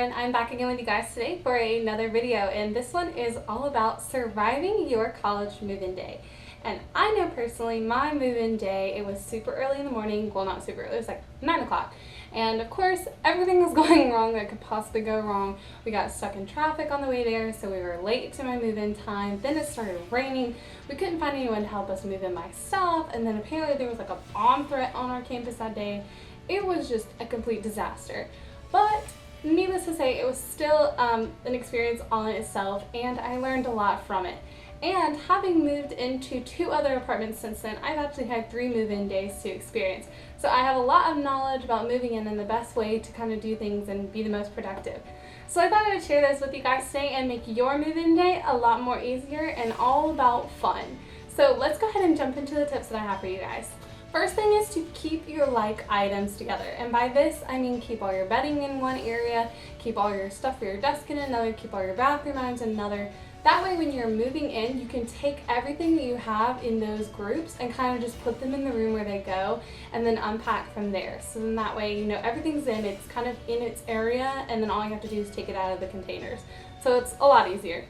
everyone, I'm back again with you guys today for another video, and this one is all about surviving your college move-in day. And I know personally my move-in day, it was super early in the morning. Well, not super early, it was like 9 o'clock. And of course, everything was going wrong that could possibly go wrong. We got stuck in traffic on the way there, so we were late to my move-in time. Then it started raining. We couldn't find anyone to help us move in my stuff, and then apparently there was like a bomb threat on our campus that day. It was just a complete disaster. But needless to say, it was still an experience all in itself, and I learned a lot from it. And having moved into 2 other apartments since then, I've actually had 3 move-in days to experience. So I have a lot of knowledge about moving in and the best way to kind of do things and be the most productive. So I thought I would share this with you guys today and make your move-in day a lot more easier and all about fun. So let's go ahead and jump into the tips that I have for you guys. First thing is to keep your like items together, and by this I mean keep all your bedding in one area, keep all your stuff for your desk in another, keep all your bathroom items in another. That way when you're moving in, you can take everything that you have in those groups and kind of just put them in the room where they go and then unpack from there. So then that way, you know, everything's in, it's kind of in its area, and then all you have to do is take it out of the containers. So it's a lot easier.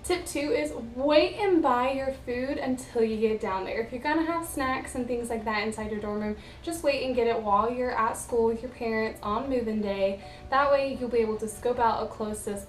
Tip 2 is wait and buy your food until you get down there. If you're gonna have snacks and things like that inside your dorm room, just wait and get it while you're at school with your parents on move-in day. That way you'll be able to scope out a closest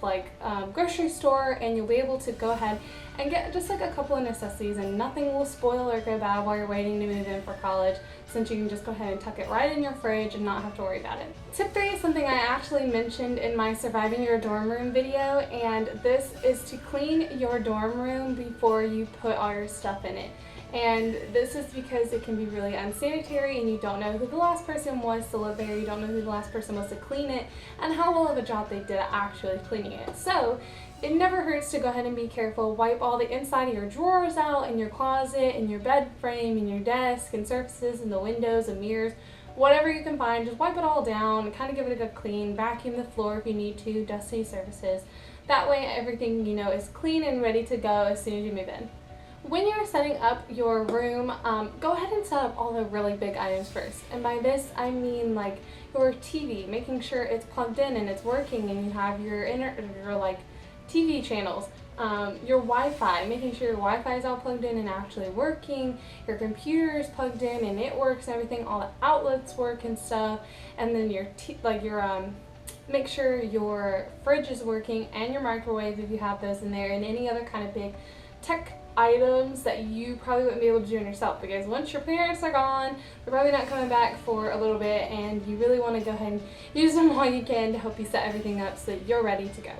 grocery store, and you'll be able to go ahead and get just like a couple of necessities, and nothing will spoil or go bad while you're waiting to move in for college, since you can just go ahead and tuck it right in your fridge and not have to worry about it. Tip 3 is something I actually mentioned in my Surviving Your Dorm Room video, and this is to clean your dorm room before you put all your stuff in it. And this is because it can be really unsanitary, and you don't know who the last person was to live there, you don't know who the last person was to clean it, and how well of a job they did at actually cleaning it. So it never hurts to go ahead and be careful. Wipe all the inside of your drawers out, and your closet, and your bed frame, and your desk, and surfaces, and the windows, and mirrors. Whatever you can find, just wipe it all down, kind of give it a good clean, vacuum the floor if you need to, dust any surfaces. That way everything, you know, is clean and ready to go as soon as you move in. When you're setting up your room, go ahead and set up all the really big items first. And by this, I mean like your TV, making sure it's plugged in and it's working, and you have your TV channels, your Wi-Fi, making sure your Wi-Fi is all plugged in and actually working, your computer is plugged in and it works and everything, all the outlets work and stuff, and then make sure your fridge is working, and your microwave if you have those in there, and any other kind of big tech items that you probably wouldn't be able to do in yourself, because once your parents are gone, they're probably not coming back for a little bit, and you really want to go ahead and use them while you can to help you set everything up so that you're ready to go.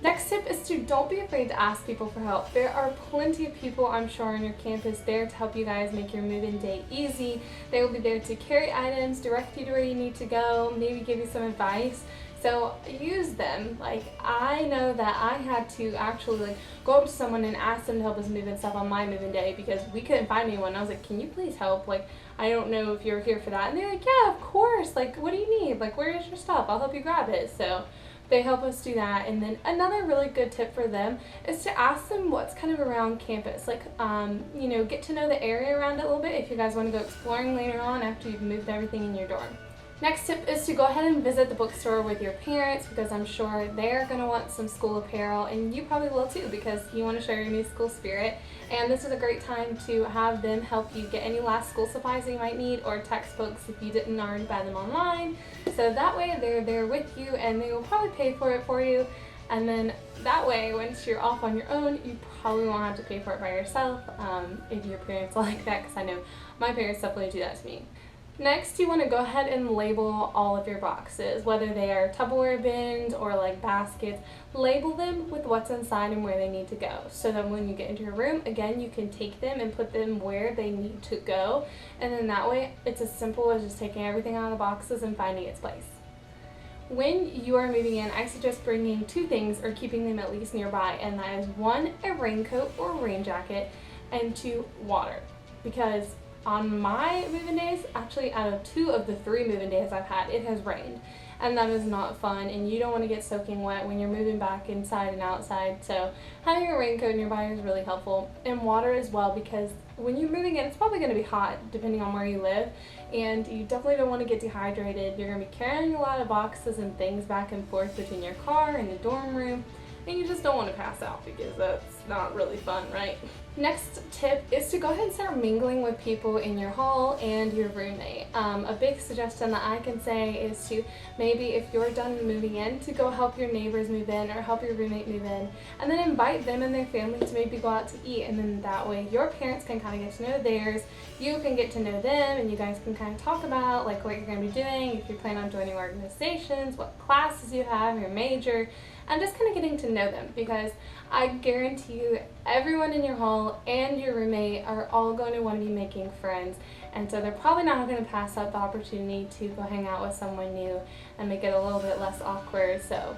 Next tip is to don't be afraid to ask people for help. There are plenty of people, I'm sure, on your campus there to help you guys make your move-in day easy. They will be there to carry items, direct you to where you need to go, maybe give you some advice. So use them. Like, I know that I had to actually go up to someone and ask them to help us move in stuff on my move-in day because we couldn't find anyone. I was like, can you please help? Like, I don't know if you're here for that. And they're like, yeah, of course. Like, what do you need? Like, where is your stuff? I'll help you grab it. So they help us do that. And then another really good tip for them is to ask them what's kind of around campus. Like, you know, get to know the area around it a little bit if you guys want to go exploring later on after you've moved everything in your dorm. Next tip is to go ahead and visit the bookstore with your parents, because I'm sure they're going to want some school apparel, and you probably will too, because you want to show your new school spirit. And this is a great time to have them help you get any last school supplies that you might need, or textbooks if you didn't already buy them online. So that way they're there with you, and they will probably pay for it for you. And then that way, once you're off on your own, you probably won't have to pay for it by yourself if your parents like that, because I know my parents definitely do that to me. Next, you want to go ahead and label all of your boxes, whether they are Tupperware bins or like baskets. Label them with what's inside and where they need to go, so that when you get into your room, again, you can take them and put them where they need to go. And then that way, it's as simple as just taking everything out of the boxes and finding its place. When you are moving in, I suggest bringing 2 things or keeping them at least nearby, and that is 1, a raincoat or rain jacket, and 2, water. Because on my move-in days, actually out of 2 of the 3 move-in days I've had, it has rained. and that is not fun, and you don't want to get soaking wet when you're moving back inside and outside. So having a raincoat nearby is really helpful, and water as well, because when you're moving in, it's probably going to be hot depending on where you live, and you definitely don't want to get dehydrated. You're going to be carrying a lot of boxes and things back and forth between your car and the dorm room, and you just don't want to pass out because that's not really fun, right? Next tip is to go ahead and start mingling with people in your hall and your roommate. A big suggestion that I can say is to maybe, if you're done moving in, to go help your neighbors move in or help your roommate move in, and then invite them and their family to maybe go out to eat, and then that way your parents can kind of get to know theirs, you can get to know them, and you guys can kind of talk about like what you're going to be doing, if you plan on joining organizations, what classes you have, your major, and just kind of getting to know them, because I guarantee you everyone in your hall and your roommate are all going to want to be making friends, and so they're probably not going to pass up the opportunity to go hang out with someone new and make it a little bit less awkward. So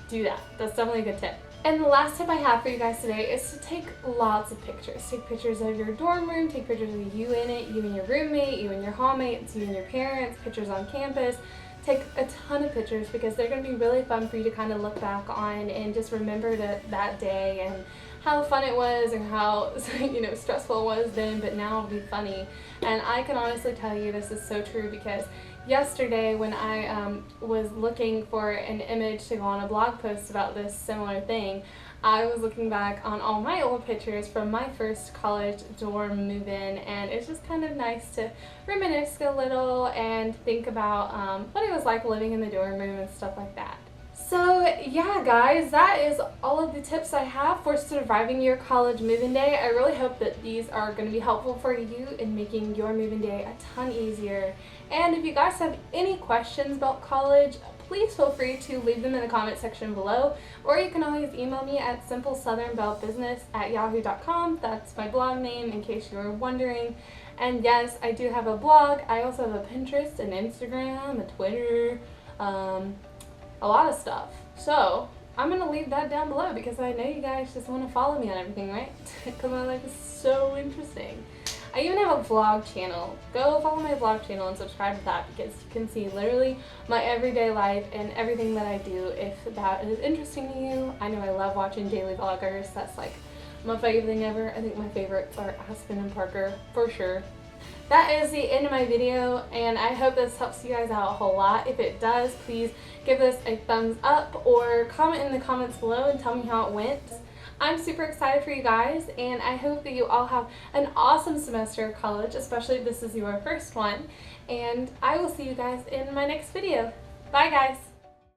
do that. That's definitely a good tip. And the last tip I have for you guys today is to take lots of pictures. Take pictures of your dorm room, take pictures of you in it, you and your roommate, you and your hallmates, you and your parents, pictures on campus. Take a ton of pictures, because they're going to be really fun for you to kind of look back on and just remember that day and how fun it was, and how stressful it was then, but now it'll be funny. And I can honestly tell you this is so true, because yesterday when I was looking for an image to go on a blog post about this similar thing, I was looking back on all my old pictures from my first college dorm move-in, and it's just kind of nice to reminisce a little and think about what it was like living in the dorm room and stuff like that. So yeah guys, that is all of the tips I have for surviving your college move-in day. I really hope that these are going to be helpful for you in making your move-in day a ton easier. And if you guys have any questions about college, please feel free to leave them in the comment section below, or you can always email me at simplesouthernbellebusiness@yahoo.com. That's my blog name, in case you were wondering. And yes, I do have a blog. I also have a Pinterest, an Instagram, a Twitter, a lot of stuff. So I'm going to leave that down below, because I know you guys just want to follow me on everything, right? Because my life is so interesting. I even have a vlog channel. Go follow my vlog channel and subscribe to that, because you can see literally my everyday life and everything that I do if that is interesting to you. I know I love watching daily vloggers. That's like my favorite thing ever. I think my favorites are Aspen and Parker for sure. That is the end of my video, and I hope this helps you guys out a whole lot. If it does, please give this a thumbs up or comment in the comments below and tell me how it went. I'm super excited for you guys, and I hope that you all have an awesome semester of college, especially if this is your first one. And I will see you guys in my next video. Bye guys!